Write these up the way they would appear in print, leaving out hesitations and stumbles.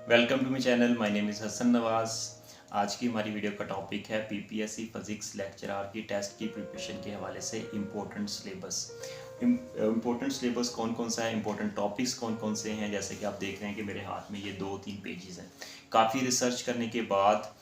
Welcome to my channel. My name is Hasan Nawaz. आज की हमारी वीडियो का टॉपिक है पीपीएससी फिजिक्स लेक्चरर की टेस्ट की प्रिपरेशन के हवाले से इम्पोर्टेंट सिलेबस कौन कौन सा है, इम्पोर्टेंट टॉपिक्स कौन कौन से हैं। जैसे कि आप देख रहे हैं कि मेरे हाथ में ये 2-3 पेजेस हैं। काफ़ी रिसर्च करने के बाद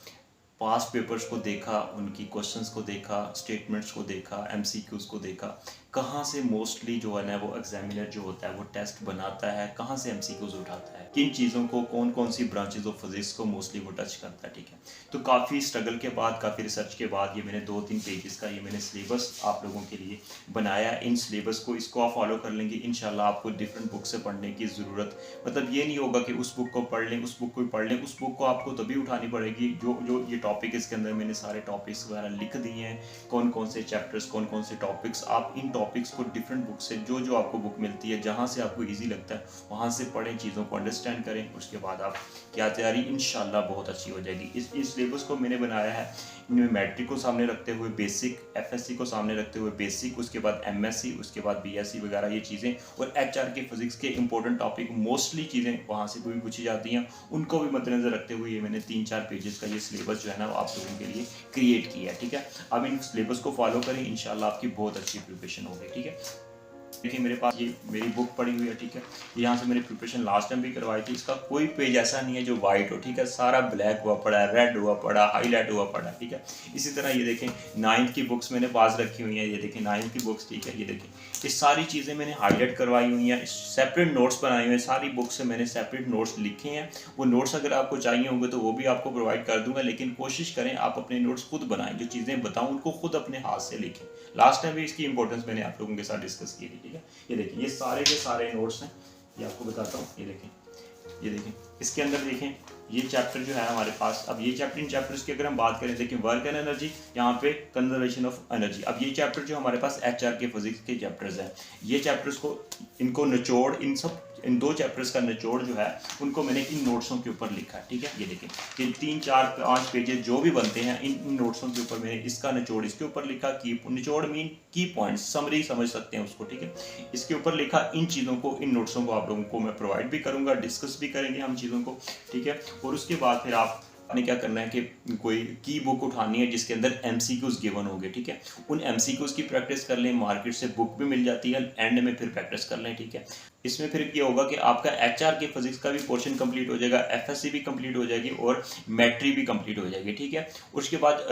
पास्ट पेपर्स को देखा, उनकी क्वेश्चंस को देखा, स्टेटमेंट्स को देखा, एमसीक्यूज़ को देखा, कहाँ से मोस्टली जो है ना वो एग्जामिनर जो होता है वो टेस्ट बनाता है, कहाँ से एमसीक्यूज़ उठाता है, किन चीज़ों को, कौन कौन सी ब्रांचेज ऑफ फिजिक्स को मोस्टली वो टच करता है। ठीक है, तो काफ़ी स्ट्रगल के बाद, काफ़ी रिसर्च के बाद ये मैंने 2-3 पेजेस का ये मैंने सिलेबस आप लोगों के लिए बनाया। इन सिलेबस को इसको आप फॉलो कर लेंगे, इंशाल्लाह आपको डिफरेंट बुक से पढ़ने की ज़रूरत, मतलब ये नहीं होगा कि उस बुक को पढ़ लें, उस बुक को भी पढ़ लें। उस बुक को आपको तभी उठानी पड़ेगी जो जो ये टॉपिक, इसके अंदर मैंने सारे टॉपिक्स वगैरह लिख दिए हैं, कौन कौन से चैप्टर्स, कौन कौन से टॉपिक्स। आप इन टॉपिक्स को डिफरेंट बुक से, जो जो आपको बुक मिलती है, जहाँ से आपको ईजी लगता है वहाँ से पढ़ें, चीज़ों को अंडरस्टैंड करें। उसके बाद आप क्या तैयारी इंशाल्लाह बहुत अच्छी हो जाएगी। इस सिलेबस को मैंने बनाया है मैट्रिक को सामने रखते हुए, बेसिक एफएससी को सामने रखते हुए, बेसिक, उसके बाद एमएससी, उसके बाद बीएससी वगैरह ये चीज़ें, और एचआर के फिजिक्स के इंपॉर्टेंट टॉपिक, मोस्टली चीज़ें वहाँ से भी पूछी जाती हैं, उनको भी मद्देनजर रखते हुए ये मैंने 3-4 पेजेस का ये सिलेबस जो है ना वो आप लोगों के लिए क्रिएट किया है। ठीक है, अब इन सिलेबस को फॉलो करें, इंशाल्लाह आपकी बहुत अच्छी प्रिपरेशन होगी। ठीक है, देखिए मेरे पास ये मेरी बुक पड़ी हुई है। ठीक है, यहाँ से मैंने प्रिपरेशन लास्ट टाइम भी करवाई थी। इसका कोई पेज ऐसा नहीं है जो वाइट हो। ठीक है, सारा ब्लैक हुआ पड़ा है, रेड हुआ पड़ा, हाईलाइट हुआ पड़ा है। ठीक है, इसी तरह ये देखें 9th की बुक्स मैंने पास रखी हुई हैं। ये देखें 9th की बुक्स। ठीक है, ये देखें ये सारी चीज़ें मैंने हाईलाइट करवाई हुई हैं, सेपरेट नोट्स बनाए हुए हैं। सारी बुक्स से मैंने सेपरेट नोट्स लिखे हैं। वो नोट्स अगर आपको चाहिए होंगे तो वो भी आपको प्रोवाइड कर दूंगा, लेकिन कोशिश करें आप अपने नोट्स खुद बनाएं। जो चीज़ें बताऊँ उनको खुद अपने हाथ से लिखें। लास्ट टाइम भी इसकी इंपॉर्टेंस मैंने आप लोगों के साथ डिस्कस की थी। ठीक है, ये देखिए ये सारे के सारे नोट्स हैं, ये आपको बताता हूँ। ये देखें, ये देखें, इसके अंदर देखें ये चैप्टर जो है हमारे पास। अब ये चैप्टर, इन चैप्टर्स की अगर हम बात करें, देखिए वर्क एंड एनर्जी, यहाँ पे कंजर्वेशन ऑफ एनर्जी। अब ये चैप्टर जो हमारे पास एचआर के फिजिक्स के चैप्टर्स हैं, ये चैप्टर्स को, इनको निचोड़, इन 2 चैप्टर्स का निचोड़ जो है उनको मैंने इन नोट्सों के ऊपर लिखा है। ठीक है, ये देखें ये 3-4-5 पेजेस जो भी बनते हैं, इन नोट्सों के ऊपर मैंने इसका निचोड़ इसके ऊपर लिखा। की निचोड़ मीन की पॉइंट्स, समरी समझ सकते हैं उसको। ठीक है, इसके ऊपर लिखा। इन चीज़ों को, इन नोट्सों को आप लोगों को मैं प्रोवाइड भी करूँगा, डिस्कस भी करेंगे हम चीज़ों को। ठीक है, और उसके बाद फिर आपने क्या करना है कि कोई की बुक उठानी है जिसके अंदर एमसीक्यूज गिवन होंगे। ठीक है, उन एमसीक्यूज की प्रैक्टिस कर लें, मार्केट से बुक भी मिल जाती है, एंड में फिर प्रैक्टिस कर लें। ठीक है, इसमें फिर ये होगा कि आपका एचआर के फिजिक्स का भी पोर्शन कंप्लीट हो जाएगा, एफएससी भी कंप्लीट हो जाएगी और मैट्री भी कंप्लीट हो जाएगी। ठीक है, उसके बाद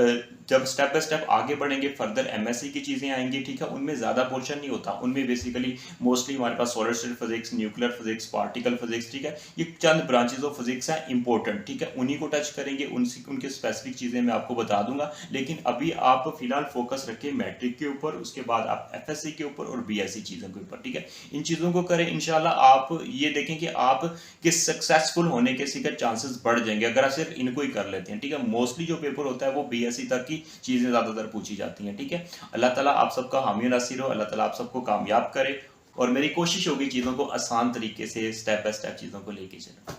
जब स्टेप बाय स्टेप आगे बढ़ेंगे, फर्दर एमएससी की चीज़ें आएंगी। ठीक है, उनमें ज़्यादा पोर्शन नहीं होता, उनमें बेसिकली मोस्टली हमारे पास solid state physics, nuclear physics, particle physics. ठीक है, ये चंद ब्रांचेज ऑफ फिजिक्स हैं इंपॉर्टेंट। ठीक है, उन्हीं को टच करेंगे, उनके स्पेसिफिक चीज़ें मैं आपको बता दूंगा, लेकिन अभी आप फिलहाल फोकस रखें मैट्रिक के ऊपर, उसके बाद आप एफएससी के ऊपर और बीएससी चीज़ों के ऊपर। ठीक है, इन चीज़ों को करें, इंशाल्लाह आप ये देखें कि आप के सक्सेसफुल होने के सीधे चांसेस बढ़ जाएंगे अगर आप सिर्फ इनको ही कर लेते हैं। ठीक है, मोस्टली जो पेपर होता है वो बीएससी तक की चीज़ें ज़्यादातर पूछी जाती हैं। ठीक है, अल्लाह ताला आप सबका हामी नासिर हो, अल्लाह ताला आप सबको कामयाब करे, और मेरी कोशिश होगी चीज़ों को आसान तरीके से, स्टेप बाय स्टेप चीज़ों को लेके चलें।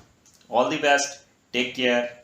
All the best, take care.